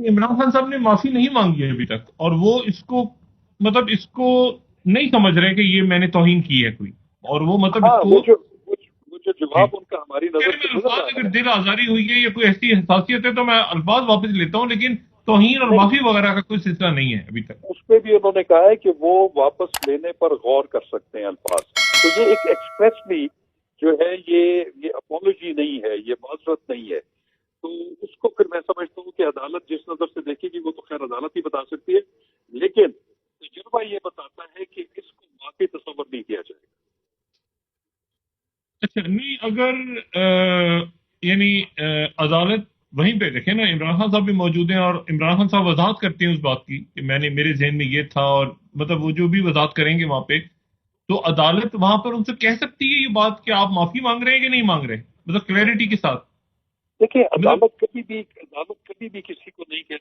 इमरान खान साहब ने माफी नहीं मांगी है अभी तक, और वो इसको मतलब इसको नहीं समझ रहे कि ये मैंने तौहीन की है कोई, और वो मतलब हाँ, इसको। वो जो जी, जवाब उनका हमारी नजर कहने से में गुजर अल्फाज रहा अगर है। दिल आजारी हुई है या कोई ऐसी हसासियत है तो मैं अल्फाज वापस लेता हूँ, लेकिन तौहीन और नहीं, माफी वगैरह का कोई सिलसिला नहीं है अभी तक। उस पे भी उन्होंने कहा है कि वो वापस लेने पर गौर कर सकते हैं अल्फाज। तो ये एक एक्सप्रेसली जो है, ये अपोलॉजी नहीं है, ये माजरत नहीं है। तो उसको फिर मैं समझता हूँ कि अदालत जिस नजर से देखेगी वो तो खैर अदालत ही बता सकती है, लेकिन तजुर्बा ये बताता है कि इसको वाकई तस्वर नहीं किया जाएगा। अच्छा, नहीं अगर यानी अदालत वहीं पे देखे ना, इमरान खान साहब भी मौजूद हैं और इमरान खान साहब वजाहत करते हैं उस बात की कि मैंने मेरे जहन में ये था, और मतलब वो जो भी वजाहत करेंगे वहां पे, तो अदालत वहां पर उनसे कह सकती है ये बात कि आप माफी मांग रहे हैं कि नहीं मांग रहे, मतलब क्लैरिटी के साथ। देखिए, मतलब अदालत कभी भी किसी को नहीं कह